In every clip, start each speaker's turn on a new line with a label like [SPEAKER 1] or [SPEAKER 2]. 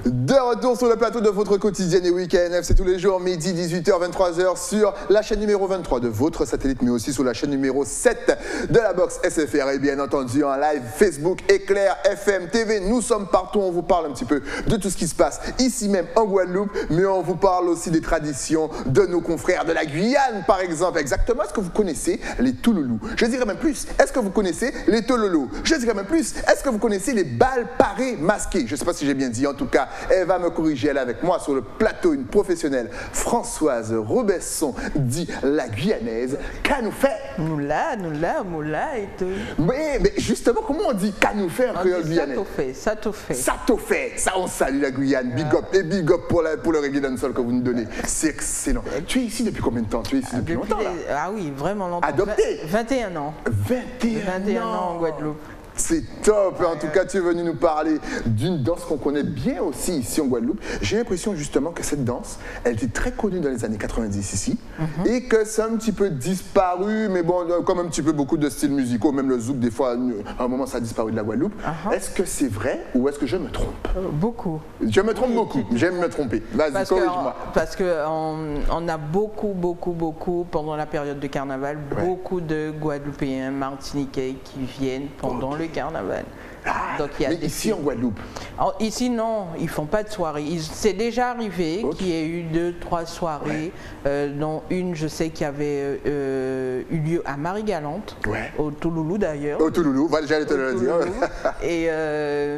[SPEAKER 1] De retour sur le plateau de votre quotidienne et week-end, c'est tous les jours, midi, 18h, 23h, sur la chaîne numéro 23 de votre satellite, mais aussi sur la chaîne numéro 7 de la box SFR et bien entendu en live Facebook, Éclair, FM, TV. Nous sommes partout, on vous parle un petit peu de tout ce qui se passe ici même en Guadeloupe, mais on vous parle aussi des traditions de nos confrères de la Guyane, par exemple. Exactement, est-ce que vous connaissez les Touloulous? Je dirais même plus, est-ce que vous connaissez les Tololos? Je dirais même plus, est-ce que vous connaissez les balles parées masquées? Je ne sais pas si j'ai bien dit, en tout cas, elle va me corriger, elle est avec moi sur le plateau, une professionnelle, Françoise Robesson, dit la Guyanaise. Qu'a nous fait?
[SPEAKER 2] Moula et tout.
[SPEAKER 1] Mais justement, comment on dit qu'a nous fait en créole guyanais?
[SPEAKER 2] Ça t'au fait.
[SPEAKER 1] Ça t'au fait. Ça, on salue la Guyane. Big up et big up pour le reggae dancehall que vous nous donnez. C'est excellent. Tu es ici depuis combien de temps? Tu es ici depuis longtemps là?
[SPEAKER 2] Ah oui, vraiment longtemps.
[SPEAKER 1] Adopté?
[SPEAKER 2] 21 ans.
[SPEAKER 1] 21
[SPEAKER 2] ans en Guadeloupe.
[SPEAKER 1] C'est top, en tout cas tu es venu nous parler d'une danse qu'on connaît bien aussi ici en Guadeloupe. J'ai l'impression justement que cette danse, elle était très connue dans les années 90 ici et que c'est un petit peu disparu, mais bon, comme un petit peu beaucoup de styles musicaux, même le zouk des fois, à un moment ça a disparu de la Guadeloupe. Est-ce que c'est vrai ou est-ce que je me trompe?
[SPEAKER 2] Beaucoup.
[SPEAKER 1] Je me trompe beaucoup, j'aime me tromper. Vas-y, corrige-moi.
[SPEAKER 2] Parce qu'on a beaucoup, pendant la période de carnaval, beaucoup de Guadeloupéens, Martiniquais qui viennent pendant le carnaval.
[SPEAKER 1] Donc, il y a ici en Guadeloupe?
[SPEAKER 2] Alors, ici non, ils font pas de soirée. C'est déjà arrivé qu'il y ait eu 2-3 soirées, dont une je sais qui avait eu lieu à Marie-Galante, au Touloulou d'ailleurs. Au
[SPEAKER 1] Touloulou, j'allais te le dire.
[SPEAKER 2] Et,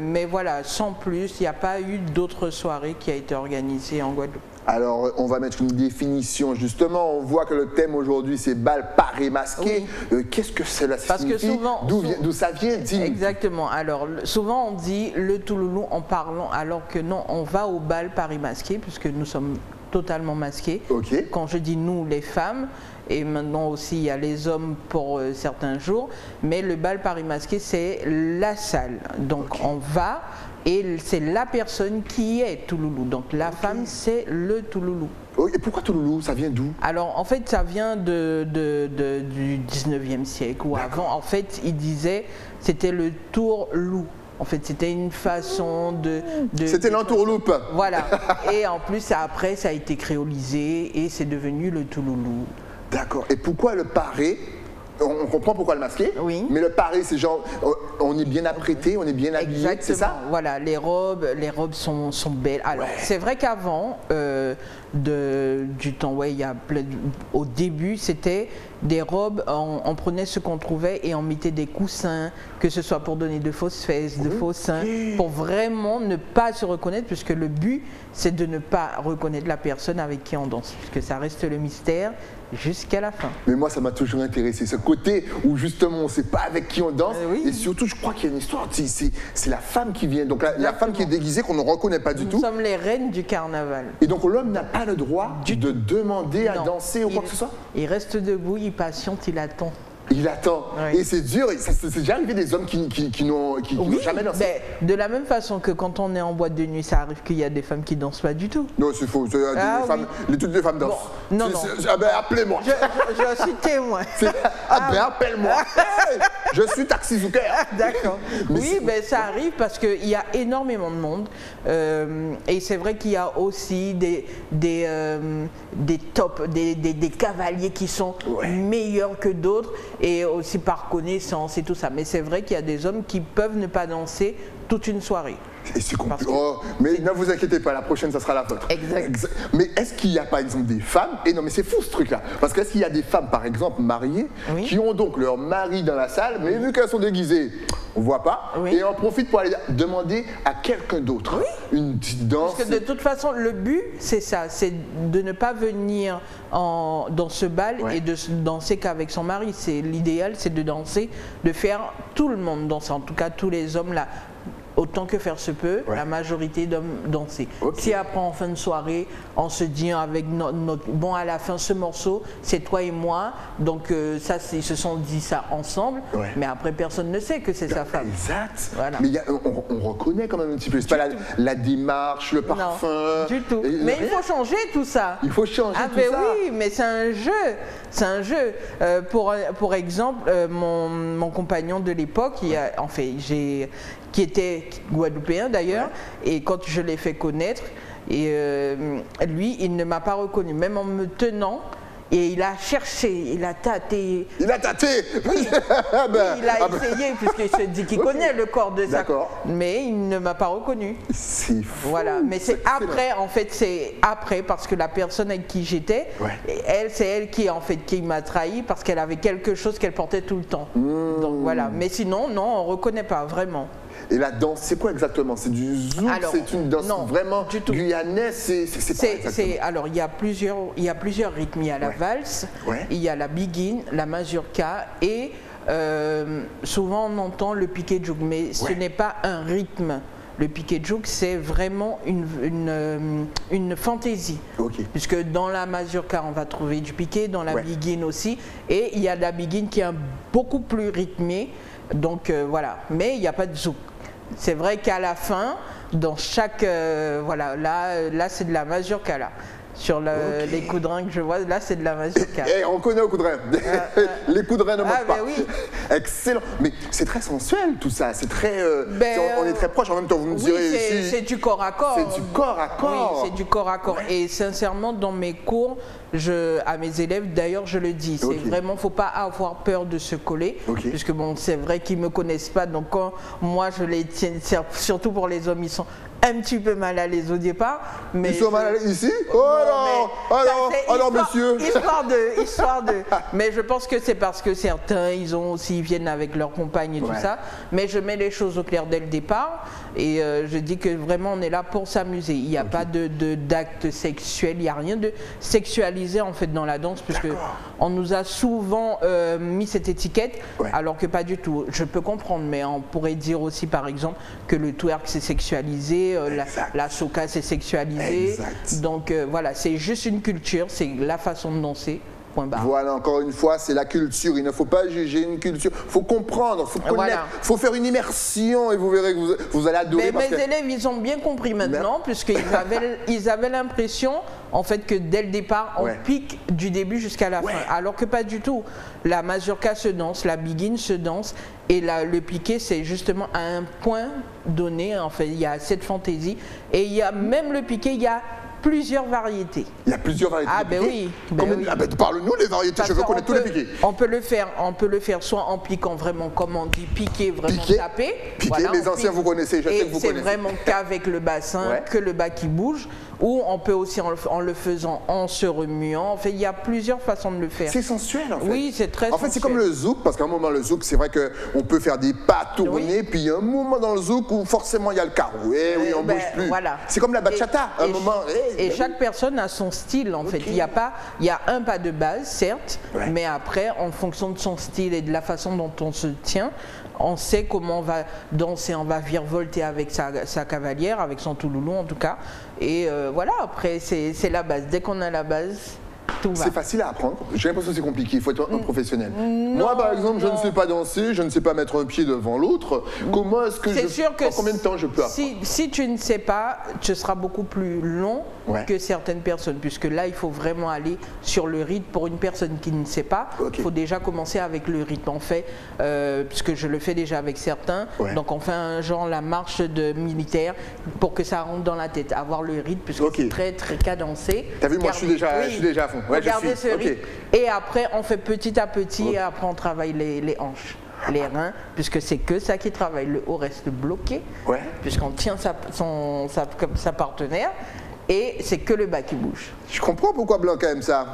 [SPEAKER 2] mais voilà, sans plus, il n'y a pas eu d'autres soirées qui a été organisées en Guadeloupe.
[SPEAKER 1] Alors, on va mettre une définition. Justement, on voit que le thème aujourd'hui, c'est balles parées masquées. Qu'est-ce que cela signifie? Parce que souvent, d'où ça vient?
[SPEAKER 2] Exactement. Alors, souvent, on dit le Touloulou en parlant, alors que non, on va au bal parées masquées, puisque nous sommes totalement masqués. Quand je dis nous, les femmes, et maintenant aussi il y a les hommes pour certains jours, mais le bal parées masquées, c'est la salle. Donc, on va... Et c'est la personne qui est Touloulou. Donc la femme, c'est le Touloulou.
[SPEAKER 1] Et pourquoi Touloulou? Ça vient d'où?
[SPEAKER 2] Alors en fait, ça vient du 19e siècle ou avant. En fait, il disait c'était le tour-loup. En fait, c'était une façon de
[SPEAKER 1] c'était l'entourloupe.
[SPEAKER 2] Voilà. Et en plus, après, ça a été créolisé et c'est devenu le Touloulou. D'accord.
[SPEAKER 1] Et pourquoi le paré? On comprend pourquoi le masquer, mais le paré, c'est genre, on est bien apprêté, on est bien habillé, c'est ça?
[SPEAKER 2] Voilà, les robes sont belles. Alors, c'est vrai qu'avant, du temps, il y a au début, c'était des robes, on prenait ce qu'on trouvait et on mettait des coussins, que ce soit pour donner de fausses fesses, de faux seins, pour vraiment ne pas se reconnaître, puisque le but, c'est de ne pas reconnaître la personne avec qui on danse, puisque ça reste le mystère jusqu'à la fin.
[SPEAKER 1] Mais moi, ça m'a toujours intéressé, ce côté où justement on ne sait pas avec qui on danse, et surtout je crois qu'il y a une histoire, c'est la femme qui vient, donc la femme qui est déguisée, qu'on ne reconnaît pas du tout.
[SPEAKER 2] Nous sommes les reines du carnaval.
[SPEAKER 1] Et donc l'homme n'a pas le droit de demander à danser ou quoi que ce soit?
[SPEAKER 2] Il reste debout, il patiente, il attend.
[SPEAKER 1] Il attend. Et c'est dur. C'est déjà arrivé des hommes qui n'ont jamais dansé.
[SPEAKER 2] Mais de la même façon que quand on est en boîte de nuit, ça arrive qu'il y a des femmes qui ne dansent pas du tout.
[SPEAKER 1] Non, c'est faux. Toutes les femmes dansent.
[SPEAKER 2] Bon, non.
[SPEAKER 1] Ah ben, appelez-moi.
[SPEAKER 2] Je suis témoin.
[SPEAKER 1] Ah ben, appelle-moi. Je suis Taxi Zouker.
[SPEAKER 2] D'accord. Oui, ben, ça arrive parce qu'il y a énormément de monde. Et c'est vrai qu'il y a aussi des tops, des cavaliers qui sont meilleurs que d'autres. Et aussi par connaissance et tout ça. Mais c'est vrai qu'il y a des hommes qui peuvent ne pas danser toute une soirée.
[SPEAKER 1] Et c'est compliqué. Mais ne vous inquiétez pas, la prochaine, ça sera la vôtre.
[SPEAKER 2] Exact.
[SPEAKER 1] Mais est-ce qu'il y a par exemple des femmes, et non mais c'est fou ce truc-là, parce qu'est-ce qu'il y a des femmes par exemple mariées qui ont donc leur mari dans la salle, mais vu qu'elles sont déguisées, on ne voit pas, et on profite pour aller demander à quelqu'un d'autre une petite danse.
[SPEAKER 2] Parce que de toute façon, le but, c'est ça, c'est de ne pas venir dans ce bal et de danser qu'avec son mari. L'idéal, c'est de danser, de faire tout le monde danser, en tout cas tous les hommes là. autant que faire se peut, la majorité d'hommes danser. Si après en fin de soirée, on se dit avec bon à la fin ce morceau, c'est toi et moi, donc ça ils se sont dit ça ensemble, mais après personne ne sait que c'est sa femme.
[SPEAKER 1] Exact.
[SPEAKER 2] Voilà.
[SPEAKER 1] Mais on reconnaît quand même un petit peu, c'est pas la démarche, le parfum.
[SPEAKER 2] Non, du tout. Mais il faut changer tout ça.
[SPEAKER 1] Il faut changer tout
[SPEAKER 2] ça. Oui, mais c'est un jeu. C'est un jeu. Pour exemple, mon compagnon de l'époque, qui était guadeloupéen d'ailleurs, et quand je l'ai fait connaître, lui, il ne m'a pas reconnu, même en me tenant. Et il a cherché, il a tâté.
[SPEAKER 1] Il a tâté.
[SPEAKER 2] Oui, il a essayé, puisqu'il se dit qu'il connaît le corps de ça. Mais il ne m'a pas reconnu.
[SPEAKER 1] C'est fou.
[SPEAKER 2] Voilà, mais c'est après, en fait, c'est après, parce que la personne avec qui j'étais, c'est elle qui m'a trahi, parce qu'elle avait quelque chose qu'elle portait tout le temps. Donc voilà, mais sinon, non, on ne reconnaît pas, vraiment.
[SPEAKER 1] Et la danse, c'est quoi exactement? C'est du zouk? C'est une danse vraiment guyanaise?
[SPEAKER 2] Alors, il y a plusieurs rythmes. Il y a la valse, il y a la biguine, la mazurka et souvent on entend le piqué djouk, mais ce n'est pas un rythme. Le piqué djouk, c'est vraiment une fantaisie. Puisque dans la mazurka, on va trouver du piqué, dans la biguine aussi. Et il y a la biguine qui est beaucoup plus rythmée. Donc voilà, mais il n'y a pas de zouk. C'est vrai qu'à la fin, dans chaque... voilà, là c'est de la mazurka là. Sur les coudrins que je vois, là c'est de la mazurka.
[SPEAKER 1] On connaît aux coudrins. Les coudrins ne manquent pas.
[SPEAKER 2] Oui.
[SPEAKER 1] Excellent. Mais c'est très sensuel tout ça. C'est très. On est très proche. En même temps, vous me direz ici.
[SPEAKER 2] C'est du corps à corps.
[SPEAKER 1] C'est du corps à corps.
[SPEAKER 2] Oui, c'est du corps à corps. Et sincèrement, dans mes cours, à mes élèves, d'ailleurs, je le dis. C'est vraiment, faut pas avoir peur de se coller, puisque bon, c'est vrai qu'ils me connaissent pas. Donc quand moi je les tiens, surtout pour les hommes, ils sont un petit peu mal à l'aise au départ. Mais
[SPEAKER 1] ils sont mal à l'aise ici? Alors monsieur.
[SPEAKER 2] Histoire de. Mais je pense que c'est parce que certains, ils viennent avec leur compagne et tout ça. Mais je mets les choses au clair dès le départ. Et je dis que vraiment on est là pour s'amuser. Il n'y a pas d'acte sexuel, il n'y a rien de sexualisé en fait dans la danse, puisque on nous a souvent mis cette étiquette, alors que pas du tout. Je peux comprendre, mais on pourrait dire aussi par exemple que le twerk c'est sexualisé, la soca c'est sexualisé. Donc voilà, c'est juste une culture, c'est la façon de danser.
[SPEAKER 1] Voilà, encore une fois, c'est la culture. Il ne faut pas juger une culture. Il faut comprendre, il faut connaître, il faut faire une immersion et vous verrez que vous allez adorer.
[SPEAKER 2] Mais mes élèves, ils ont bien compris maintenant, puisqu'ils avaient l'impression en fait que dès le départ, on pique du début jusqu'à la fin. Alors que pas du tout. La mazurka se danse, la biguine se danse et le piqué, c'est justement à un point donné. En fait, il y a cette fantaisie et il y a même le piqué, il y a plusieurs variétés.
[SPEAKER 1] Il y a plusieurs variétés.
[SPEAKER 2] Ah ben oui.
[SPEAKER 1] Parle-nous les variétés, je veux connaître tous les piqués.
[SPEAKER 2] On peut le faire soit en piquant vraiment, comme on dit, piquer, vraiment taper.
[SPEAKER 1] Piquer, les anciens vous connaissez, je sais que vous connaissez.
[SPEAKER 2] C'est vraiment qu'avec le bassin, que le bas qui bouge. Ou on peut aussi en le faisant en se remuant. En fait, il y a plusieurs façons de le faire.
[SPEAKER 1] C'est sensuel en fait.
[SPEAKER 2] Oui, c'est très sensuel.
[SPEAKER 1] En fait, c'est comme le zouk, parce qu'à un moment, le zouk, c'est vrai qu'on peut faire des pas tournés, puis il y a un moment dans le zouk où forcément il y a le carreau. Et oui, on ne bouge plus.
[SPEAKER 2] Voilà.
[SPEAKER 1] C'est comme la bachata, à un moment.
[SPEAKER 2] Et chaque personne a son style en fait. Il y a un pas de base, certes, mais après, en fonction de son style et de la façon dont on se tient, on sait comment on va danser, on va virevolter avec sa cavalière, avec son touloulou en tout cas. Et voilà, après, c'est la base. Dès qu'on a la base, tout va.
[SPEAKER 1] C'est facile à apprendre. J'ai l'impression que c'est compliqué. Il faut être un professionnel. Moi, par exemple, je ne sais pas danser, je ne sais pas mettre un pied devant l'autre. Comment est-ce que en combien de temps je peux apprendre?
[SPEAKER 2] Si tu ne sais pas, ce sera beaucoup plus long que certaines personnes, puisque là, il faut vraiment aller sur le rythme. Pour une personne qui ne sait pas, il faut déjà commencer avec le rythme. On fait, puisque je le fais déjà avec certains, donc on fait un genre la marche de militaire pour que ça rentre dans la tête, avoir le rythme, puisque c'est très très cadencé.
[SPEAKER 1] T'as vu, moi je suis déjà à fond.
[SPEAKER 2] Regardez ce rythme. Et après, on fait petit à petit, et après on travaille les hanches. Les reins, puisque c'est que ça qui travaille. Le haut reste bloqué, puisqu'on tient sa partenaire. et c'est que le bas qui bouge.
[SPEAKER 1] Je comprends pourquoi Blanca aime ça.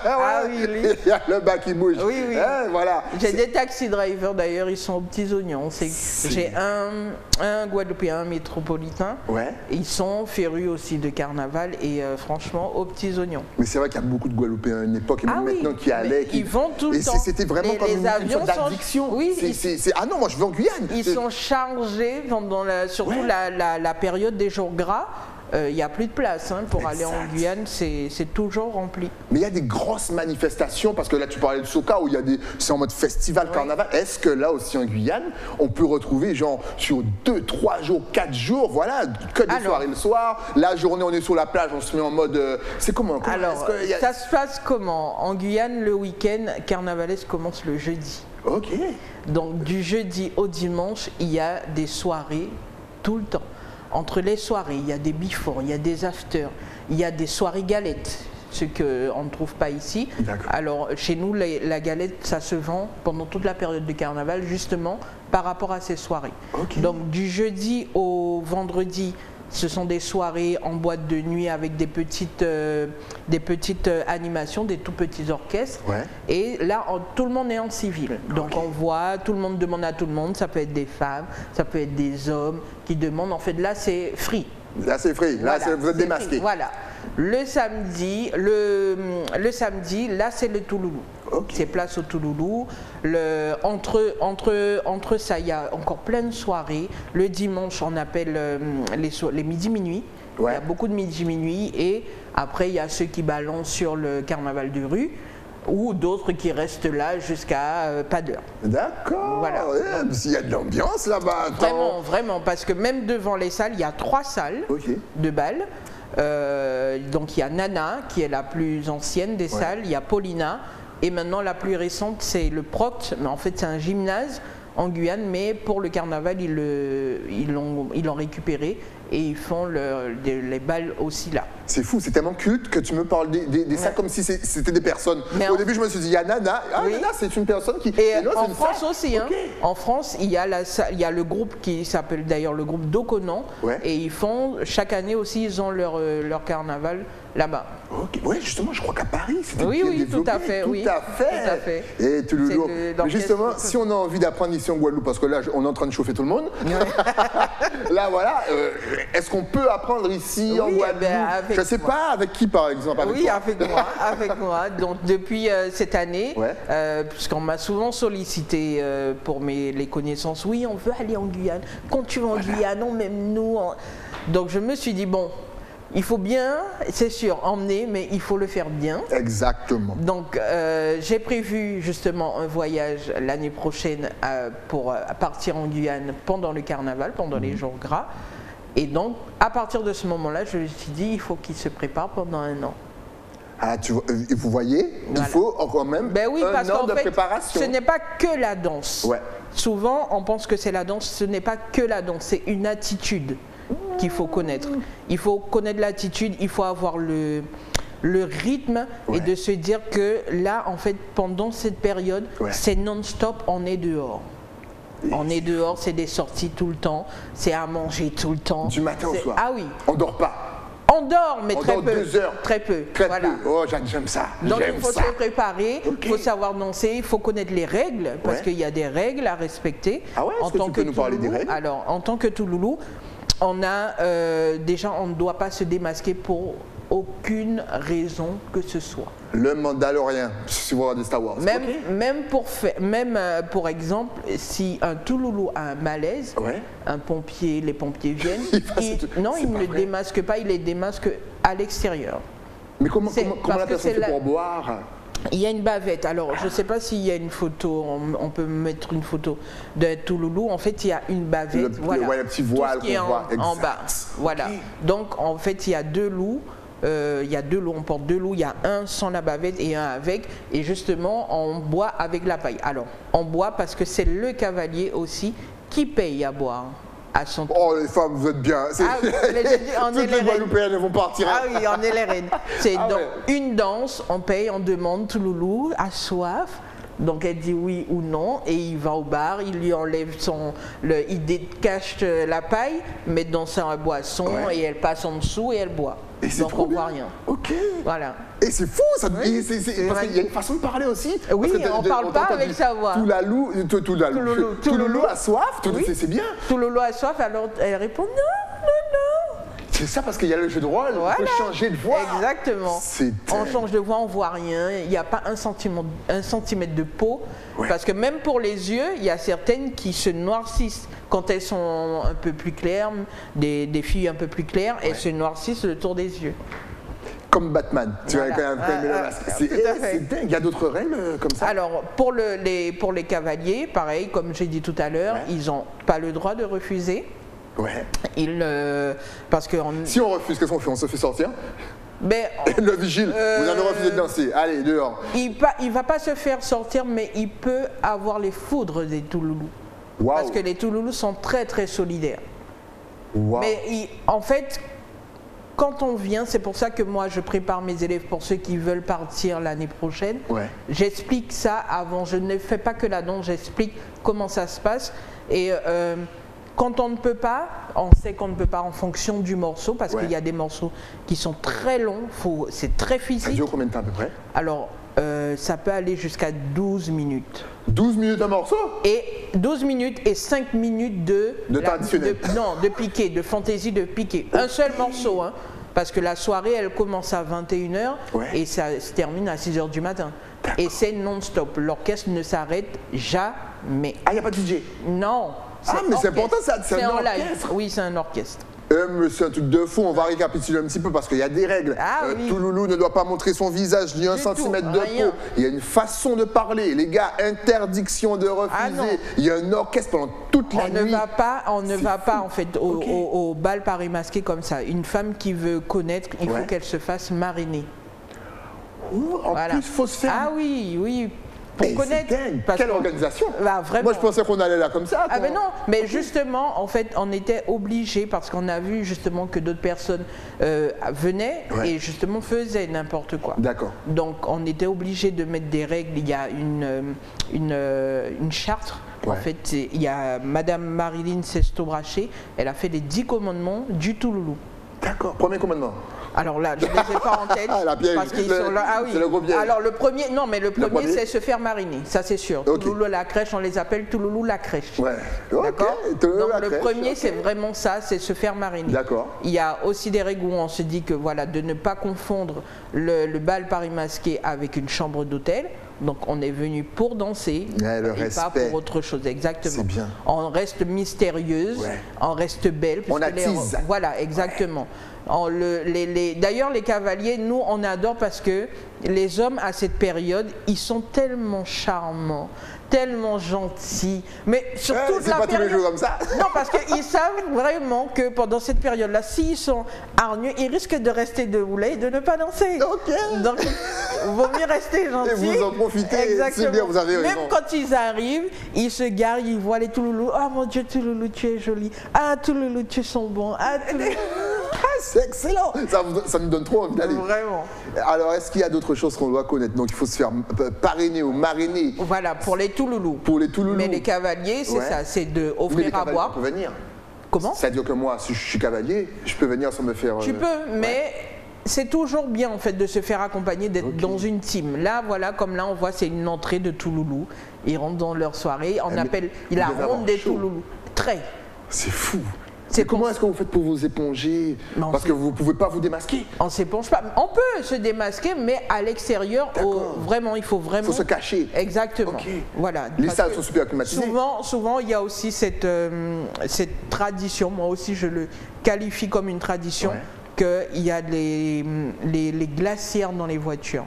[SPEAKER 2] Ah oui, oui.
[SPEAKER 1] Il y a le bas qui bouge.
[SPEAKER 2] Oui, oui.
[SPEAKER 1] Voilà.
[SPEAKER 2] J'ai des taxi drivers d'ailleurs, ils sont aux petits oignons. J'ai un Guadeloupéen métropolitain.
[SPEAKER 1] Ouais.
[SPEAKER 2] Ils sont férus aussi de carnaval et franchement aux petits oignons.
[SPEAKER 1] Mais c'est vrai qu'il y a beaucoup de Guadeloupéens à une époque et même maintenant qui allaient.
[SPEAKER 2] Ils vont tout le temps.
[SPEAKER 1] C'était vraiment comme une sorte d'addiction.
[SPEAKER 2] Oui,
[SPEAKER 1] ah non, moi je vais en Guyane.
[SPEAKER 2] Ils sont chargés pendant surtout la période des jours gras. Il n'y a plus de place pour aller en Guyane, c'est toujours rempli.
[SPEAKER 1] Mais il y a des grosses manifestations, parce que là tu parlais de Soka où c'est en mode festival carnaval. Est-ce que là aussi en Guyane, on peut retrouver genre sur 2, 3 jours, 4 jours, voilà, que des soirées le soir, la journée on est sur la plage, on se met en mode... c'est comment
[SPEAKER 2] Alors, ça se passe comment? En Guyane, le week-end carnavalesque commence le jeudi.
[SPEAKER 1] Ok.
[SPEAKER 2] Donc du jeudi au dimanche, il y a des soirées tout le temps. Entre les soirées, il y a des before, il y a des after, il y a des soirées galettes, ce qu'on ne trouve pas ici. Alors chez nous, la galette, ça se vend pendant toute la période de carnaval, justement par rapport à ces soirées. Okay. Donc du jeudi au vendredi, ce sont des soirées en boîte de nuit avec des petites animations, des tout petits orchestres. Ouais. Et là, tout le monde est en civil. Donc on voit, tout le monde demande à tout le monde. Ça peut être des femmes, ça peut être des hommes qui demandent. En fait, là, c'est free.
[SPEAKER 1] Là, c'est free. Là, voilà, vous êtes démasqué.
[SPEAKER 2] Voilà. Le samedi, là, c'est le Touloulou. Okay. C'est place au Touloulou. Entre ça, il y a encore plein de soirées. Le dimanche, on appelle les midi-minuit. Ouais. Il y a beaucoup de midi-minuit. Et après, il y a ceux qui balancent sur le carnaval de rue ou d'autres qui restent là jusqu'à pas d'heure.
[SPEAKER 1] D'accord. Voilà. Ouais, il y a de l'ambiance là-bas.
[SPEAKER 2] Vraiment, vraiment. Parce que même devant les salles, il y a 3 salles de bal. Donc il y a Nana qui est la plus ancienne des salles, il y a Paulina et maintenant la plus récente c'est le Proct, mais en fait c'est un gymnase en Guyane, mais pour le carnaval ils l'ont récupéré et ils font les balles aussi là.
[SPEAKER 1] C'est fou, c'est tellement culte que tu me parles des salles comme si c'était des personnes. Mais au début je me suis dit, il y a Nana, Nana c'est une personne qui...
[SPEAKER 2] Et en France aussi, en France il y a le groupe qui s'appelle d'ailleurs le groupe Doconan, et ils font, chaque année aussi ils ont leur carnaval là-bas.
[SPEAKER 1] Ok, oui, justement, je crois qu'à Paris, c'était
[SPEAKER 2] bien développé. Tout à fait.
[SPEAKER 1] Tout à fait. Et toujours. Mais justement, si on a envie d'apprendre ici en Guadeloupe, parce que là, on est en train de chauffer tout le monde, là, voilà, est-ce qu'on peut apprendre ici en Guadeloupe? Je ne sais pas, avec qui, par exemple?
[SPEAKER 2] Avec moi. Donc, depuis cette année, puisqu'on m'a souvent sollicité pour les connaissances, oui, on veut aller en Guyane. Quand tu vas en Guyane, même nous. Donc, je me suis dit, bon, il faut bien, c'est sûr, emmener, mais il faut le faire bien.
[SPEAKER 1] Exactement.
[SPEAKER 2] Donc, j'ai prévu justement un voyage l'année prochaine pour partir en Guyane pendant le carnaval, pendant les jours gras. Et donc, à partir de ce moment-là, je me suis dit, il faut qu'il se prépare pendant 1 an.
[SPEAKER 1] Ah, vous voyez, il faut quand même un an de préparation.
[SPEAKER 2] Ce n'est pas que la danse.
[SPEAKER 1] Ouais.
[SPEAKER 2] Souvent, on pense que c'est la danse, ce n'est pas que la danse, c'est une attitude qu'il faut connaître. Il faut connaître l'attitude, il faut avoir le rythme et de se dire que là, en fait, pendant cette période, c'est non-stop, on est dehors. On est dehors, c'est des sorties tout le temps, c'est à manger tout le temps.
[SPEAKER 1] Du matin au soir.
[SPEAKER 2] Ah oui.
[SPEAKER 1] On dort pas.
[SPEAKER 2] On dort, mais très peu.
[SPEAKER 1] 2 heures.
[SPEAKER 2] Très peu.
[SPEAKER 1] Très peu. Oh, j'aime ça.
[SPEAKER 2] Donc il faut se préparer, il faut savoir danser, il faut connaître les règles, parce qu'il y a des règles à respecter.
[SPEAKER 1] Ah ouais, est-ce que tu peux nous parler des règles?
[SPEAKER 2] Alors, en tant que Touloulou, on a déjà, on ne doit pas se démasquer pour aucune raison que ce soit.
[SPEAKER 1] Le Mandalorien, si vous regardez Star Wars.
[SPEAKER 2] Même pour exemple, si un Touloulou a un malaise, les pompiers viennent, ils ne le démasquent pas, ils les démasquent à l'extérieur.
[SPEAKER 1] Mais comment la personne fait pour boire?
[SPEAKER 2] Il y a une bavette. Alors, je ne sais pas s'il y a une photo, on peut mettre une photo de Touloulou. En fait, il y a une bavette.
[SPEAKER 1] Le petit voile qu'on voit
[SPEAKER 2] en bas. Voilà. Donc, en fait, il y a 2 loups. On porte 2 loups, il y a un sans la bavette et un avec, et justement on boit avec la paille. Alors on boit parce que c'est le cavalier aussi qui paye à boire à son tour.
[SPEAKER 1] Oh les femmes, vous êtes bien. Toutes les Guadeloupéennes vont partir.
[SPEAKER 2] Ah oui, on est les reines. C'est une danse, on paye, on demande Touloulou, a soif. Donc elle dit oui ou non et il va au bar, il lui enlève il décache la paille, met dans sa boisson et elle passe en dessous et elle boit.
[SPEAKER 1] Et
[SPEAKER 2] donc on voit rien.
[SPEAKER 1] Ok.
[SPEAKER 2] Voilà.
[SPEAKER 1] Et c'est fou, ça. Parce qu'il y a une façon de parler aussi.
[SPEAKER 2] Oui, on ne parle pas avec sa voix.
[SPEAKER 1] Touloulou a soif, c'est bien.
[SPEAKER 2] Touloulou a soif, alors elle répond non, non, non.
[SPEAKER 1] C'est ça parce qu'il y a le jeu de rôle, il faut changer de voix.
[SPEAKER 2] Exactement. On change de voix, on voit rien. Il n'y a pas un centimètre de peau. Parce que même pour les yeux, il y a certaines qui se noircissent quand elles sont un peu plus claires, des filles un peu plus claires, elles se noircissent le tour des yeux.
[SPEAKER 1] Comme Batman, tu vois, quand même le masque. C'est dingue. Il y a d'autres règles comme ça?
[SPEAKER 2] Alors, pour les cavaliers, pareil, comme j'ai dit tout à l'heure, ils n'ont pas le droit de refuser.
[SPEAKER 1] Ouais.
[SPEAKER 2] Parce que
[SPEAKER 1] si on refuse, qu'est-ce qu'on fait? On se fait sortir?
[SPEAKER 2] Mais,
[SPEAKER 1] le vigile, vous avez refusé de danser, allez, dehors.
[SPEAKER 2] Il ne va pas se faire sortir, mais il peut avoir les foudres des Touloulous. Wow. Parce que les Touloulous sont très très solidaires. Wow. Mais en fait, quand on vient, c'est pour ça que moi je prépare mes élèves pour ceux qui veulent partir l'année prochaine. J'explique ça avant, je ne fais pas que la danse, j'explique comment ça se passe. Et quand on ne peut pas, on sait qu'on ne peut pas en fonction du morceau, parce qu'il y a des morceaux qui sont très longs, c'est très physique. Ça
[SPEAKER 1] dure combien de temps à peu près?
[SPEAKER 2] Alors, ça peut aller jusqu'à 12 minutes.
[SPEAKER 1] 12 minutes un morceau?
[SPEAKER 2] Et 12 minutes et 5 minutes de
[SPEAKER 1] temps additionnel.
[SPEAKER 2] Non, de piqué, de fantaisie de piqué. Un seul morceau, hein, parce que la soirée, elle commence à 21h et ça se termine à 6h du matin. Et c'est non-stop. L'orchestre ne s'arrête jamais.
[SPEAKER 1] Ah, il n'y a pas de DJ?
[SPEAKER 2] Non.
[SPEAKER 1] Ah, mais c'est important, c'est un orchestre.
[SPEAKER 2] Oui, c'est un orchestre.
[SPEAKER 1] C'est un truc de fou, on va récapituler un petit peu parce qu'il y a des règles. Touloulou ne doit pas montrer son visage ni un centimètre de peau. Il y a une façon de parler. Les gars, interdiction de refuser. Il y a un orchestre pendant toute la nuit.
[SPEAKER 2] On ne va pas en fait au bal Paris masqué comme ça. Une femme qui veut connaître, il faut qu'elle se fasse mariner.
[SPEAKER 1] En plus, il faut se faire...
[SPEAKER 2] Ah oui, oui. Pour connaître.
[SPEAKER 1] Quelle organisation!
[SPEAKER 2] Vraiment.
[SPEAKER 1] Moi, je pensais qu'on allait là comme ça.
[SPEAKER 2] Ah, mais non, mais justement, en fait, on était obligés parce qu'on a vu justement que d'autres personnes venaient et justement faisaient n'importe quoi.
[SPEAKER 1] D'accord.
[SPEAKER 2] Donc, on était obligés de mettre des règles. Il y a une charte. En fait, il y a Madame Marilyn Sesto-Braché, elle a fait les 10 commandements du Touloulou.
[SPEAKER 1] D'accord. Premier commandement.
[SPEAKER 2] Alors là, je ne les ai pas en tête. Parce qu'ils sont là. Ah oui.
[SPEAKER 1] C'est le gros piège.
[SPEAKER 2] Alors le premier, non, mais le premier c'est se faire mariner, ça c'est sûr. Touloulou la crèche, on les appelle Touloulou la crèche.
[SPEAKER 1] Ouais.
[SPEAKER 2] D'accord. Donc le premier c'est vraiment ça, c'est se faire mariner.
[SPEAKER 1] D'accord.
[SPEAKER 2] Il y a aussi des règles où on se dit que voilà, de ne pas confondre le bal Paris masqué avec une chambre d'hôtel. Donc on est venu pour danser et pas pour autre chose, exactement.
[SPEAKER 1] C'est bien.
[SPEAKER 2] On reste mystérieuse, on reste belle.
[SPEAKER 1] On attise.
[SPEAKER 2] Voilà, exactement. D'ailleurs, les cavaliers, nous, on adore parce que les hommes, à cette période, ils sont tellement charmants, tellement gentils. Mais surtout
[SPEAKER 1] c'est pas tous les jours comme ça.
[SPEAKER 2] Non, parce qu'ils savent vraiment que pendant cette période-là, s'ils sont hargneux, ils risquent de rester debout là et de ne pas danser. Donc, il vaut mieux rester gentils.
[SPEAKER 1] Et vous en profitez.
[SPEAKER 2] Exactement.
[SPEAKER 1] C'est bien, vous avez raison.
[SPEAKER 2] Même quand ils arrivent, ils se garent, ils voient les Touloulous. Ah mon Dieu, Touloulou, tu es jolie. Ah Touloulou, tu sens bon. Ah Touloulou.
[SPEAKER 1] C'est excellent. Ça nous donne trop envie d'aller.
[SPEAKER 2] Vraiment.
[SPEAKER 1] Alors, est-ce qu'il y a d'autres choses qu'on doit connaître? Donc, il faut se faire parrainer ou marrainer.
[SPEAKER 2] Voilà, pour les Touloulous.
[SPEAKER 1] Pour les Touloulous.
[SPEAKER 2] Mais les cavaliers, c'est ça, c'est d'offrir à boire.
[SPEAKER 1] On peut venir.
[SPEAKER 2] Comment?
[SPEAKER 1] C'est-à-dire que moi, si je suis cavalier, je peux venir sans me faire...
[SPEAKER 2] Tu peux, mais c'est toujours bien en fait de se faire accompagner, d'être dans une team. Là, voilà, comme là, on voit, c'est une entrée de Touloulou. Ils rentrent dans leur soirée. On appelle la ronde des Touloulous. Très.
[SPEAKER 1] C'est fou. Comment est-ce que vous faites pour vous éponger? Parce que vous ne pouvez pas vous démasquer.
[SPEAKER 2] On ne s'éponge pas. On peut se démasquer, mais à l'extérieur, vraiment, il faut vraiment...
[SPEAKER 1] Il faut se cacher.
[SPEAKER 2] Exactement. Voilà.
[SPEAKER 1] Les salles sont super climatisées.
[SPEAKER 2] Souvent, il y a aussi cette tradition, moi aussi je le qualifie comme une tradition, qu'il y a les glacières dans les voitures.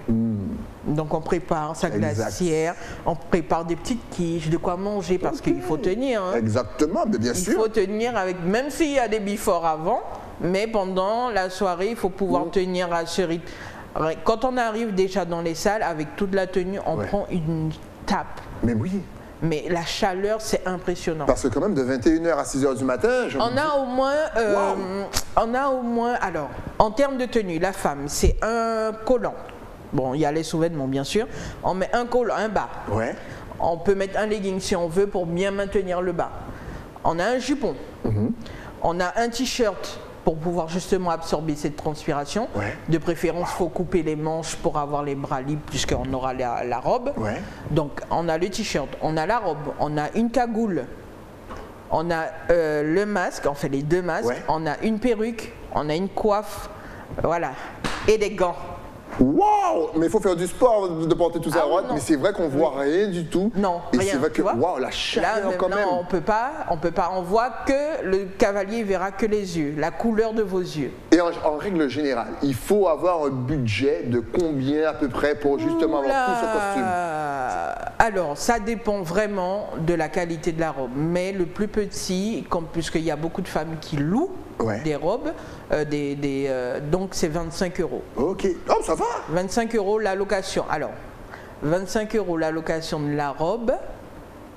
[SPEAKER 2] Donc on prépare sa glacière, on prépare des petites quiches, de quoi manger parce qu'il faut tenir. Hein.
[SPEAKER 1] Exactement, mais bien sûr.
[SPEAKER 2] Il faut tenir avec, même s'il y a des before avant, mais pendant la soirée, il faut pouvoir tenir à ce rythme. Quand on arrive déjà dans les salles, avec toute la tenue, on prend une tape.
[SPEAKER 1] Mais oui.
[SPEAKER 2] Mais la chaleur, c'est impressionnant.
[SPEAKER 1] Parce que quand même, de 21h à 6h du matin...
[SPEAKER 2] On a au moins, alors, en termes de tenue, la femme, c'est un collant Bon, il y a les sous-vêtements bien sûr. On met un col, un bas.
[SPEAKER 1] Ouais.
[SPEAKER 2] On peut mettre un legging si on veut pour bien maintenir le bas. On a un jupon. On a un t-shirt pour pouvoir justement absorber cette transpiration.
[SPEAKER 1] Ouais.
[SPEAKER 2] De préférence, il faut couper les manches pour avoir les bras libres puisqu'on aura la robe.
[SPEAKER 1] Ouais.
[SPEAKER 2] Donc, on a le t-shirt, on a la robe, on a une cagoule, on a le masque, on fait les deux masques,
[SPEAKER 1] Ouais.
[SPEAKER 2] on a une perruque, on a une coiffe, voilà, et des gants.
[SPEAKER 1] Waouh! Mais il faut faire du sport de porter tout ça à
[SPEAKER 2] oui,
[SPEAKER 1] droite,
[SPEAKER 2] non.
[SPEAKER 1] mais c'est vrai qu'on voit rien du tout.
[SPEAKER 2] Non,
[SPEAKER 1] et
[SPEAKER 2] rien,
[SPEAKER 1] c'est vrai
[SPEAKER 2] tu
[SPEAKER 1] que,
[SPEAKER 2] vois.
[SPEAKER 1] waouh, la
[SPEAKER 2] Là,
[SPEAKER 1] chaleur quand même.
[SPEAKER 2] maintenant, on peut pas, on voit que le cavalier verra que les yeux, la couleur de vos yeux.
[SPEAKER 1] Et en règle générale, il faut avoir un budget de combien à peu près pour justement avoir tout ce costume?
[SPEAKER 2] Alors, ça dépend vraiment de la qualité de la robe. Mais le plus petit, puisqu'il y a beaucoup de femmes qui louent
[SPEAKER 1] Ouais.
[SPEAKER 2] des robes, donc c'est 25 €.
[SPEAKER 1] Ok. Oh, ça va!
[SPEAKER 2] 25 € la location. Alors, 25 € la location de la robe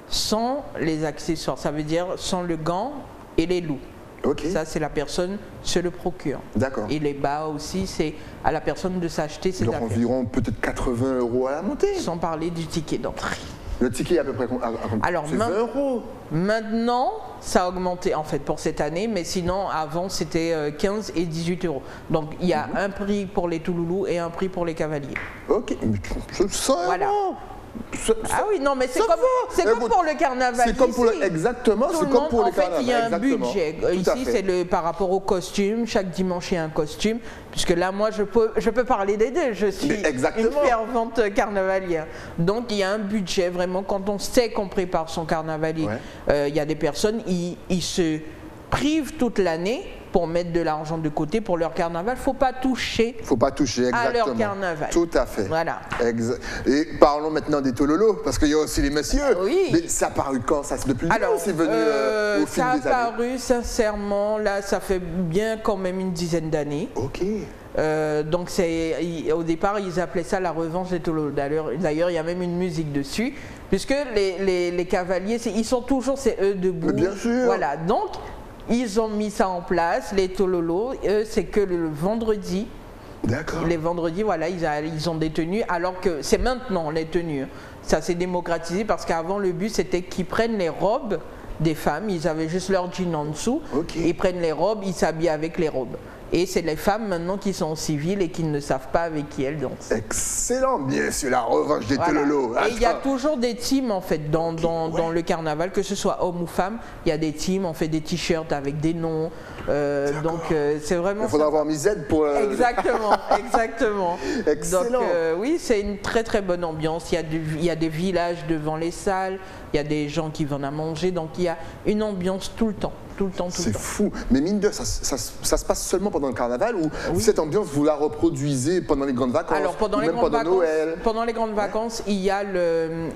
[SPEAKER 2] sans les accessoires. Ça veut dire sans le gant et les loups.
[SPEAKER 1] Ok.
[SPEAKER 2] Ça, c'est la personne se le procure.
[SPEAKER 1] D'accord.
[SPEAKER 2] Et les bas aussi, c'est à la personne de s'acheter ses
[SPEAKER 1] Donc
[SPEAKER 2] affaires.
[SPEAKER 1] environ peut-être 80 € à la montée.
[SPEAKER 2] Sans parler du ticket d'entrée.
[SPEAKER 1] Le ticket est à peu près
[SPEAKER 2] Alors,
[SPEAKER 1] c'est 20 €.
[SPEAKER 2] Maintenant, ça a augmenté en fait pour cette année, mais sinon avant c'était 15 et 18 €. Donc il y a un prix pour les Touloulous et un prix pour les cavaliers.
[SPEAKER 1] Ok, mais ça
[SPEAKER 2] Voilà. Ah oui, non, mais c'est
[SPEAKER 1] ça
[SPEAKER 2] comme,
[SPEAKER 1] va.
[SPEAKER 2] c'est comme pour le carnaval.
[SPEAKER 1] C'est comme pour
[SPEAKER 2] ici.
[SPEAKER 1] exactement,
[SPEAKER 2] Tout
[SPEAKER 1] c'est
[SPEAKER 2] le
[SPEAKER 1] comme
[SPEAKER 2] monde,
[SPEAKER 1] pour le
[SPEAKER 2] en fait,
[SPEAKER 1] carnaval.
[SPEAKER 2] il y a un
[SPEAKER 1] exactement.
[SPEAKER 2] budget.
[SPEAKER 1] Tout à
[SPEAKER 2] Ici,
[SPEAKER 1] fait.
[SPEAKER 2] c'est par rapport au costume. Chaque dimanche, il y a un costume. Puisque là, moi, je peux parler des deux. Je suis
[SPEAKER 1] Mais exactement.
[SPEAKER 2] une fervente carnavalière. Donc, il y a un budget, vraiment. Quand on sait qu'on prépare son carnavalier, il y a des personnes, ils se privent toute l'année pour mettre de l'argent de côté pour leur carnaval. Faut pas toucher
[SPEAKER 1] Faut pas toucher, exactement.
[SPEAKER 2] à leur carnaval.
[SPEAKER 1] Tout à fait.
[SPEAKER 2] Voilà.
[SPEAKER 1] Et parlons maintenant des tololos, parce qu'il y a aussi les messieurs.
[SPEAKER 2] Oui.
[SPEAKER 1] Mais ça a paru quand? Ça, c'est depuis le
[SPEAKER 2] Alors,
[SPEAKER 1] temps, c'est venu au fil
[SPEAKER 2] ça a
[SPEAKER 1] des années.
[SPEAKER 2] paru sincèrement, là, ça fait bien quand même une dizaine d'années.
[SPEAKER 1] Ok.
[SPEAKER 2] Donc au départ, ils appelaient ça la revanche des Tololos. D'ailleurs, il y a même une musique dessus, puisque les cavaliers, ils sont toujours, c'est eux debout.
[SPEAKER 1] Mais bien sûr.
[SPEAKER 2] Voilà, donc ils ont mis ça en place, les Tololos. Eux, c'est que le vendredi.
[SPEAKER 1] D'accord.
[SPEAKER 2] Les vendredis, voilà, ils ont des tenues, alors que c'est maintenant les tenues. Ça s'est démocratisé parce qu'avant, le but, c'était qu'ils prennent les robes des femmes, ils avaient juste leur jean en dessous,
[SPEAKER 1] Ok.
[SPEAKER 2] ils prennent les robes, ils s'habillent avec les robes. Et c'est les femmes maintenant qui sont civiles et qui ne savent pas avec qui elles dansent.
[SPEAKER 1] Excellent, bien sûr, la revanche des
[SPEAKER 2] Voilà.
[SPEAKER 1] Tololos.
[SPEAKER 2] Et il y a
[SPEAKER 1] Attends.
[SPEAKER 2] toujours des teams en fait dans le carnaval, que ce soit homme ou femme, il y a des teams, on fait des t-shirts avec des noms. Donc c'est vraiment.
[SPEAKER 1] Il faudra
[SPEAKER 2] ça.
[SPEAKER 1] avoir mis Z pour.
[SPEAKER 2] Exactement, exactement.
[SPEAKER 1] Excellent.
[SPEAKER 2] Donc oui, c'est une très très bonne ambiance. Il y a des villages devant les salles, il y a des gens qui viennent à manger, donc il y a une ambiance tout le temps, tout le temps, tout le
[SPEAKER 1] C'est
[SPEAKER 2] temps.
[SPEAKER 1] fou. Mais mine de, ça se passe seulement pendant le carnaval ou cette ambiance, vous la reproduisez pendant les grandes vacances?
[SPEAKER 2] Alors pendant
[SPEAKER 1] ou
[SPEAKER 2] les
[SPEAKER 1] même
[SPEAKER 2] grandes
[SPEAKER 1] pendant
[SPEAKER 2] vacances,
[SPEAKER 1] Noël?
[SPEAKER 2] pendant les grandes vacances, il y a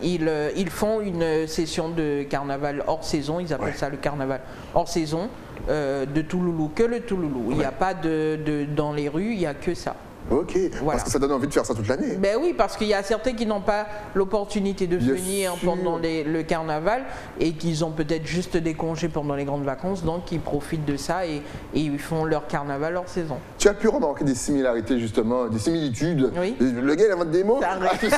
[SPEAKER 2] ils font une session de carnaval hors saison. Ils appellent ça le carnaval hors saison de Touloulou, que le Touloulou. Il n'y a pas dans les rues, il n'y a que ça.
[SPEAKER 1] Ok,
[SPEAKER 2] Voilà.
[SPEAKER 1] parce que ça donne envie de faire ça toute l'année.
[SPEAKER 2] Ben oui, parce qu'il y a certains qui n'ont pas l'opportunité de
[SPEAKER 1] Bien
[SPEAKER 2] venir
[SPEAKER 1] sûr.
[SPEAKER 2] pendant le carnaval et qu'ils ont peut-être juste des congés pendant les grandes vacances, donc ils profitent de ça et ils font leur carnaval hors saison.
[SPEAKER 1] Tu as pu remarquer des similarités justement, des similitudes.
[SPEAKER 2] Oui.
[SPEAKER 1] Le gars il invente des mots.
[SPEAKER 2] Ça arrive.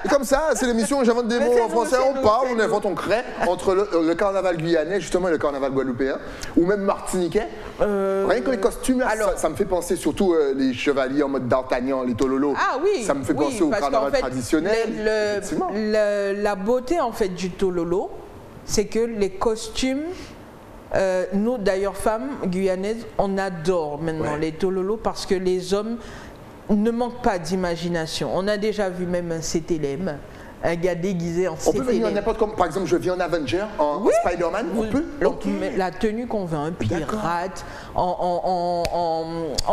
[SPEAKER 1] Et comme ça, c'est l'émission, j'invente des
[SPEAKER 2] Mais
[SPEAKER 1] mots
[SPEAKER 2] c'est
[SPEAKER 1] en
[SPEAKER 2] nous,
[SPEAKER 1] français,
[SPEAKER 2] c'est
[SPEAKER 1] on
[SPEAKER 2] nous,
[SPEAKER 1] parle,
[SPEAKER 2] c'est
[SPEAKER 1] on
[SPEAKER 2] nous.
[SPEAKER 1] invente, on crée entre le carnaval guyanais justement et le carnaval guadeloupéen, ou même martiniquais. Rien que les costumes, là,
[SPEAKER 2] alors-
[SPEAKER 1] ça me fait penser surtout les chevaliers en mode d'Artagnan, les tololos.
[SPEAKER 2] Ah oui,
[SPEAKER 1] Ça me fait
[SPEAKER 2] oui,
[SPEAKER 1] penser au
[SPEAKER 2] parce qu'en
[SPEAKER 1] carnaval
[SPEAKER 2] fait,
[SPEAKER 1] traditionnel. Effectivement.
[SPEAKER 2] la beauté en fait du Tololo, c'est que les costumes, nous d'ailleurs femmes guyanaises, on adore maintenant les Tololos parce que les hommes ne manquent pas d'imagination. On a déjà vu même un CTLM, un gars déguisé en
[SPEAKER 1] On peut venir
[SPEAKER 2] CTLM.
[SPEAKER 1] n'importe comment. Par exemple, je viens en Avenger, en Spider-Man, on peut.
[SPEAKER 2] Donc,
[SPEAKER 1] Ok.
[SPEAKER 2] la tenue qu'on veut, un pirate, en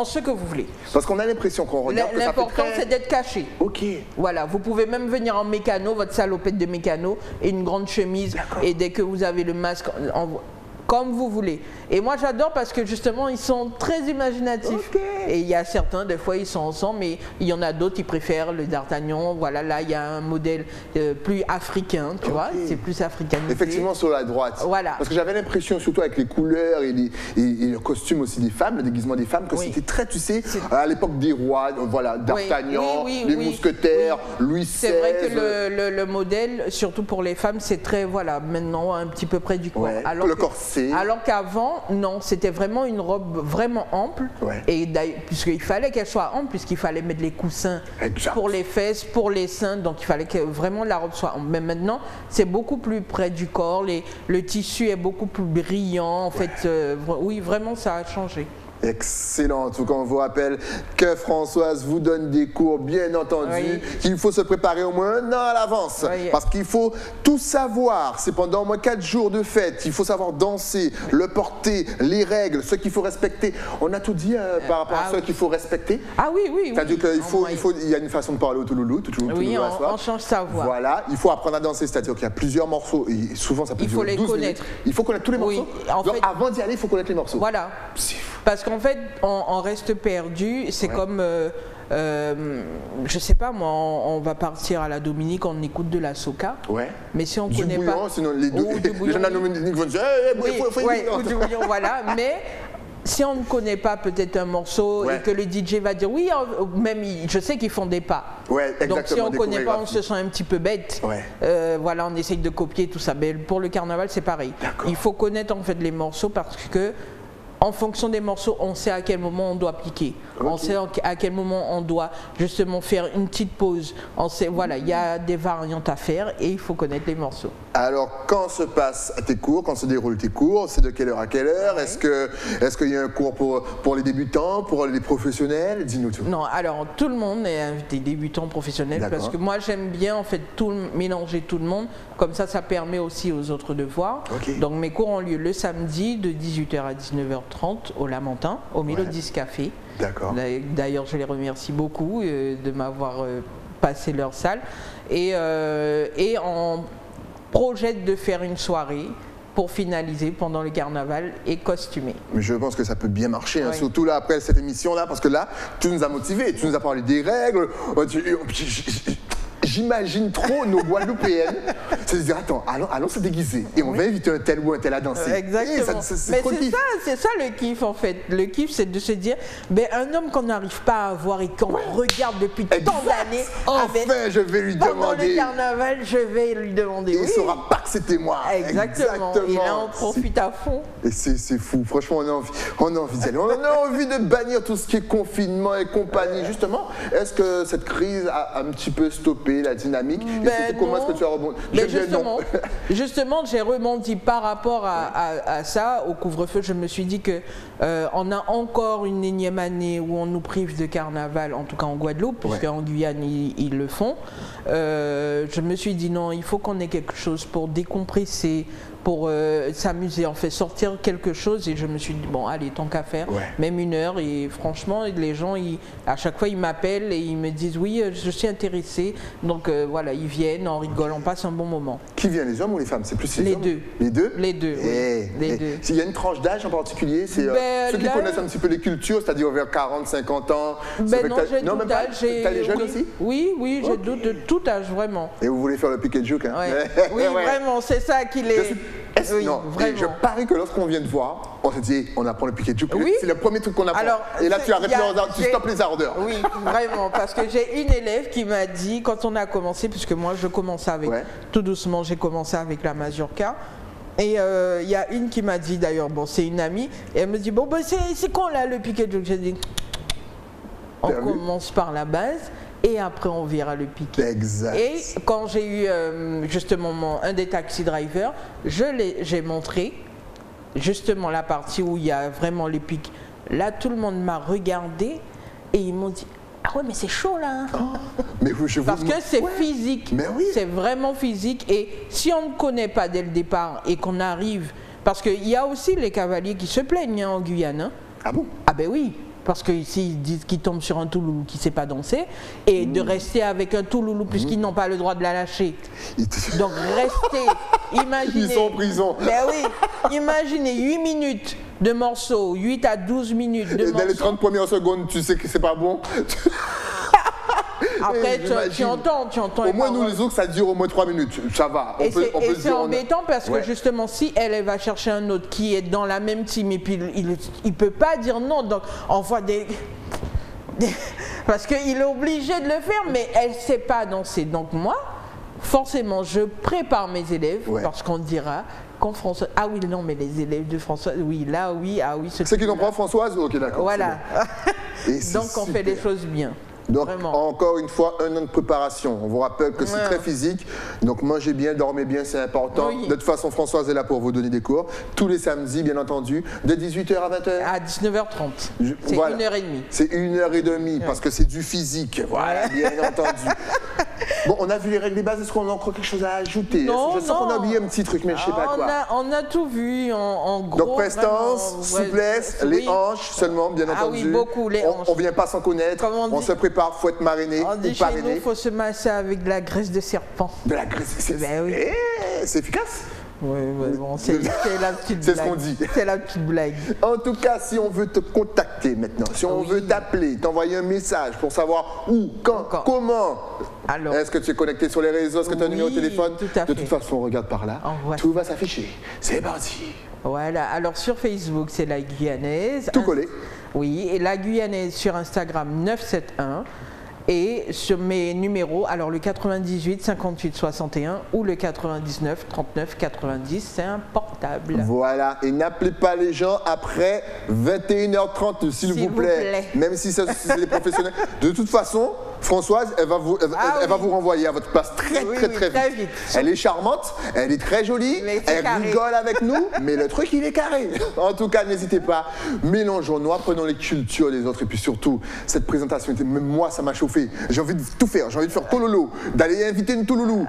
[SPEAKER 2] ce que vous voulez.
[SPEAKER 1] Parce qu'on a l'impression qu'on regarde que ça fait
[SPEAKER 2] L'important,
[SPEAKER 1] très...
[SPEAKER 2] c'est d'être caché.
[SPEAKER 1] Ok.
[SPEAKER 2] Voilà, vous pouvez même venir en mécano, votre salopette de mécano et une grande chemise. Et dès que vous avez le masque, comme vous voulez. Et moi j'adore parce que justement ils sont très imaginatifs. Et il y a certains, des fois ils sont ensemble, mais il y en a d'autres qui préfèrent le d'Artagnan. Voilà, là il y a un modèle plus africain, tu vois, c'est plus africain.
[SPEAKER 1] Effectivement sur la droite.
[SPEAKER 2] Voilà.
[SPEAKER 1] Parce que j'avais l'impression, surtout avec les couleurs et le costume aussi des femmes, le déguisement des femmes, que c'était très, tu sais, à l'époque des rois, voilà, d'Artagnan, les mousquetaires, Louis XVI.
[SPEAKER 2] C'est vrai que le modèle, surtout pour les femmes, c'est très, voilà, maintenant un petit peu près du corps.
[SPEAKER 1] Le corset.
[SPEAKER 2] Alors qu'avant, non, c'était vraiment une robe vraiment ample. Et puisqu'il fallait qu'elle soit ample, puisqu'il fallait mettre les coussins pour les fesses, pour les seins, donc il fallait que vraiment la robe soit ample. Mais maintenant, c'est beaucoup plus près du corps, le tissu est beaucoup plus brillant, en fait, oui, vraiment ça a changé.
[SPEAKER 1] Excellent. En tout cas, on vous rappelle que Françoise vous donne des cours, bien entendu, qu'il faut se préparer au moins un an à l'avance. Parce qu'il faut tout savoir. C'est pendant au moins 4 jours de fête. Il faut savoir danser, le porter, les règles, ce qu'il faut respecter. On a tout dit par rapport à ce qu'il faut respecter.
[SPEAKER 2] Ah oui, oui.
[SPEAKER 1] C'est-à-dire qu'il y a une façon de parler au touloulou.
[SPEAKER 2] Oui, on change sa voix.
[SPEAKER 1] Voilà. Il faut apprendre à danser. C'est-à-dire qu'il y a plusieurs morceaux. Et souvent, ça peut durer 12 minutes. Il faut connaître tous les morceaux. Donc, avant d'y aller, il faut connaître les morceaux.
[SPEAKER 2] Voilà. Parce qu'en fait, on reste perdu. C'est comme, je sais pas moi, on va partir à la Dominique, on écoute de la soca. Mais si on ne connaît pas,
[SPEAKER 1] sinon les gens de la Dominique vont dire,
[SPEAKER 2] ou du bouillon, voilà. Mais si on ne connaît pas peut-être un morceau et que le DJ va dire oui, même je sais qu'ils font des pas. Donc si on ne connaît pas, on se sent un petit peu bête. Voilà, on essaye de copier tout ça. Mais pour le carnaval, c'est pareil. Il faut connaître en fait les morceaux parce que en fonction des morceaux, on sait à quel moment on doit piquer. On sait à quel moment on doit justement faire une petite pause. On sait, voilà, il y a des variantes à faire et il faut connaître les morceaux.
[SPEAKER 1] Alors, quand se passent tes cours, quand se déroulent tes cours, c'est de quelle heure à quelle heure? Est-ce qu'il y a un cours pour les débutants, pour les professionnels? Dis-nous tout.
[SPEAKER 2] Non, alors tout le monde est invité, débutants, professionnels, parce que moi j'aime bien en fait mélanger tout le monde. Comme ça, ça permet aussi aux autres de voir. Donc mes cours ont lieu le samedi de 18h à 19h30 au Lamentin, au Mélodis Café. D'ailleurs, je les remercie beaucoup de m'avoir passé leur salle. Et on projette de faire une soirée pour finaliser pendant le carnaval et costumer. Mais
[SPEAKER 1] je pense que ça peut bien marcher, hein, surtout là après cette émission-là, parce que là, tu nous as motivés, tu nous as parlé des règles. J'imagine trop nos Guadeloupéennes se dire attends, allons se déguiser et on va inviter un tel ou un tel à danser.
[SPEAKER 2] Exactement. C'est ça le kiff en fait. Le kiff c'est de se dire un homme qu'on n'arrive pas à voir et qu'on regarde depuis tant d'années.
[SPEAKER 1] Enfin, je vais lui demander.
[SPEAKER 2] Pendant le carnaval, je vais lui demander.
[SPEAKER 1] Et il ne saura pas que c'était moi.
[SPEAKER 2] Exactement. Et là, on profite à fond.
[SPEAKER 1] Et c'est fou. Franchement, on a envie d'y aller. On a envie de bannir tout ce qui est confinement et compagnie. Justement, est-ce que cette crise a un petit peu stoppé la dynamique? Comment est-ce que tu as rebondi?
[SPEAKER 2] Justement, j'ai rebondi par rapport à ça, au couvre-feu. Je me suis dit que on a encore une énième année où on nous prive de carnaval, en tout cas en Guadeloupe, puisqu'en Guyane, ils le font. Je me suis dit non, il faut qu'on ait quelque chose pour décompresser, pour s'amuser, en fait, sortir quelque chose. Et je me suis dit, bon, allez, tant qu'à faire, même 1 heure. Et franchement, les gens, à chaque fois, ils m'appellent et ils me disent, oui, je suis intéressé. Donc voilà, ils viennent, on rigole, on passe un bon moment.
[SPEAKER 1] Qui vient, les hommes ou les femmes? C'est plus
[SPEAKER 2] les deux.
[SPEAKER 1] Les deux?
[SPEAKER 2] Les deux, les deux.
[SPEAKER 1] S'il y a une tranche d'âge en particulier, c'est ceux qui connaissent un petit peu les cultures, c'est-à-dire vers 40, 50 ans.
[SPEAKER 2] Non, j'ai tout âge.
[SPEAKER 1] T'as les jeunes aussi?
[SPEAKER 2] Oui, j'ai de tout âge, vraiment.
[SPEAKER 1] Et vous voulez faire le piquet de joke, hein?
[SPEAKER 2] Oui, vraiment, c'est ça qui les...
[SPEAKER 1] Non, je parie que lorsqu'on vient de voir, on se dit, on apprend le piquet de joke. C'est le premier truc qu'on apprend. Alors, et là, tu stoppes les ardeurs.
[SPEAKER 2] Oui, vraiment, parce que j'ai une élève qui m'a dit, quand on a commencé, puisque moi je commençais avec, tout doucement, j'ai commencé avec la mazurka. Et il y a une qui m'a dit, d'ailleurs, bon, c'est une amie, et elle me dit, bon, c'est quand là le piquet de joke? J'ai dit, on commence par la base. Et après, on verra le piqué.
[SPEAKER 1] Exact.
[SPEAKER 2] Et quand j'ai eu justement un des taxi drivers, j'ai montré justement la partie où il y a vraiment les pics. Là, tout le monde m'a regardé et ils m'ont dit, ah ouais, mais c'est chaud là. Parce que c'est physique. C'est vraiment physique. Et si on ne connaît pas dès le départ et qu'on arrive... Parce qu'il y a aussi les cavaliers qui se plaignent en Guyane.
[SPEAKER 1] Ah bon?
[SPEAKER 2] Ah ben oui. parce que ici ils disent qu'ils tombent sur un tout loulou qui ne sait pas danser, et de rester avec un tout loulou puisqu'ils n'ont pas le droit de la lâcher. Donc restez, imaginez.
[SPEAKER 1] Ils sont en prison.
[SPEAKER 2] Ben oui, imaginez 8 minutes de morceaux, 8 à 12 minutes de morceaux.
[SPEAKER 1] Dans les 30 premières secondes, tu sais que c'est pas bon.
[SPEAKER 2] Après, tu entends.
[SPEAKER 1] Au moins, nous, les autres, ça dure au moins 3 minutes. Ça va.
[SPEAKER 2] Et c'est embêtant parce que justement, si elle va chercher un autre qui est dans la même team et puis il ne peut pas dire non, donc on voit parce qu'il est obligé de le faire, mais elle ne sait pas danser. Donc moi, forcément, je prépare mes élèves parce qu'on dira quand Françoise... Ah oui, non, mais les élèves de Françoise, oui, là, oui, ah oui.
[SPEAKER 1] C'est qui comprend Françoise? Ok, d'accord.
[SPEAKER 2] Voilà.
[SPEAKER 1] Bon.
[SPEAKER 2] Donc on fait les choses bien.
[SPEAKER 1] Donc,
[SPEAKER 2] vraiment.
[SPEAKER 1] encore une fois, 1 an de préparation. On vous rappelle que c'est très physique. Donc, mangez bien, dormez bien, c'est important.
[SPEAKER 2] Oui.
[SPEAKER 1] De toute façon, Françoise est là pour vous donner des cours. Tous les samedis, bien entendu, de 18h à 20h.
[SPEAKER 2] À 19h30. C'est
[SPEAKER 1] voilà.
[SPEAKER 2] 1h30.
[SPEAKER 1] C'est 1h30 parce que c'est du physique. Voilà, bien entendu. Bon, on a vu les règles des bases. Est-ce qu'on a encore quelque chose à ajouter?
[SPEAKER 2] Non,
[SPEAKER 1] je sens qu'on a oublié un petit truc, mais je ne sais pas quoi.
[SPEAKER 2] On a tout vu en gros.
[SPEAKER 1] Donc, prestance, souplesse, les hanches seulement, bien entendu.
[SPEAKER 2] Ah oui, beaucoup, les hanches.
[SPEAKER 1] On ne vient pas s'en connaître.
[SPEAKER 2] On
[SPEAKER 1] se prépare, il faut être mariné.
[SPEAKER 2] On dit chez nous, il faut se masser avec de la graisse de serpent.
[SPEAKER 1] De la graisse, c'est efficace.
[SPEAKER 2] Oui, bon, c'est la petite blague.
[SPEAKER 1] C'est ce qu'on dit.
[SPEAKER 2] C'est la petite blague.
[SPEAKER 1] En tout cas, si on veut te contacter maintenant, si on veut t'appeler, t'envoyer un message pour savoir où, quand, comment, est-ce que tu es connecté sur les réseaux, est-ce que tu as un numéro de téléphone?
[SPEAKER 2] Tout à fait.
[SPEAKER 1] De toute façon, regarde par là, tout va s'afficher. C'est parti.
[SPEAKER 2] Voilà, alors sur Facebook, c'est la Guyanaise.
[SPEAKER 1] Tout collé.
[SPEAKER 2] Oui, et la Guyanaise sur Instagram 971. Et sur mes numéros, alors le 98 58 61 ou le 99 39 90, c'est un portable.
[SPEAKER 1] Voilà, et n'appelez pas les gens après 21h30, s'il vous plaît. Même si c'est des professionnels. De toute façon, Françoise, elle va vous renvoyer à votre place très vite. Elle est charmante, elle est très jolie, elle rigole avec nous, mais le truc, il est carré. En tout cas, n'hésitez pas, mélangeons-nous, apprenons les cultures des autres, et puis surtout, cette présentation, même moi, ça m'a chauffé. J'ai envie de tout faire, j'ai envie de faire Tololo, d'aller inviter une Touloulou,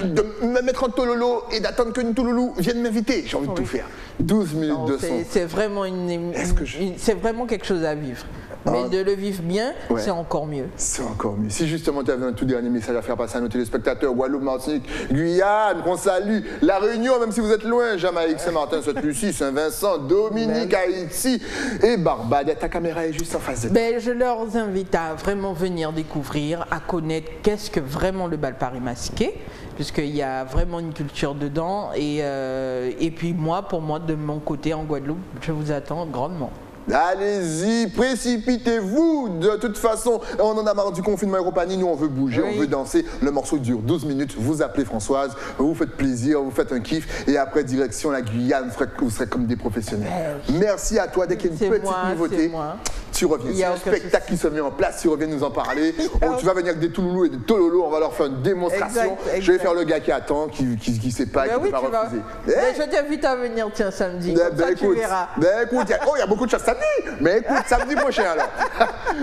[SPEAKER 1] de me mettre en Tololo et d'attendre qu'une Touloulou vienne m'inviter. J'ai envie de tout faire. 12 minutes de son.
[SPEAKER 2] C'est vraiment, c'est vraiment quelque chose à vivre. Mais de le vivre bien, c'est encore mieux.
[SPEAKER 1] C'est encore mieux. Si justement tu avais un tout dernier message à faire passer à nos téléspectateurs, Guadeloupe, Martinique, Guyane, qu'on salue, La Réunion, même si vous êtes loin, Jamaïque, Saint-Martin, Sainte-Lucie, Saint-Vincent, Dominique, Haïti et Barbade. Ta caméra est juste en face de toi.
[SPEAKER 2] Je leur invite à vraiment venir découvrir, à connaître qu'est-ce que vraiment le bal Paris masqué, puisqu'il y a vraiment une culture dedans. Et puis moi, pour moi, de mon côté en Guadeloupe, je vous attends grandement.
[SPEAKER 1] Allez-y, précipitez-vous. De toute façon, on en a marre du confinement et compagnie. Nous, on veut bouger, on veut danser. Le morceau dure 12 minutes. Vous appelez Françoise, vous faites plaisir, vous faites un kiff. Et après, direction la Guyane, vous serez comme des professionnels. Merci à toi. Dès qu'il y a une petite nouveauté, tu reviens. C'est un spectacle qui se met en place. Tu reviens nous en parler. Tu vas venir avec des Touloulous et des Tololo. On va leur faire une démonstration. Je vais faire le gars qui attend, qui ne sait pas, qui ne peut pas refuser.
[SPEAKER 2] Je t'invite à venir, tiens, samedi. Tu verras.
[SPEAKER 1] Écoute, il y a beaucoup de choses samedi. Mais écoute, samedi prochain alors.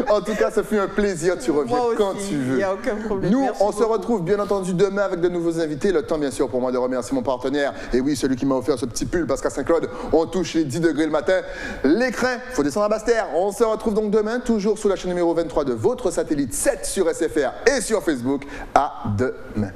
[SPEAKER 1] En tout cas, ça fait un plaisir. Tu reviens quand tu veux.
[SPEAKER 2] Il n'y a aucun problème.
[SPEAKER 1] Nous, on se retrouve bien entendu demain avec de nouveaux invités. Le temps, bien sûr, pour moi de remercier mon partenaire. Et oui, celui qui m'a offert ce petit pull, parce qu'à Saint-Claude, on touche les 10 degrés le matin. L'écrin, il faut descendre à Basse-Terre. On se retrouve donc demain, toujours sous la chaîne numéro 23 de votre satellite 7 sur SFR et sur Facebook. À demain.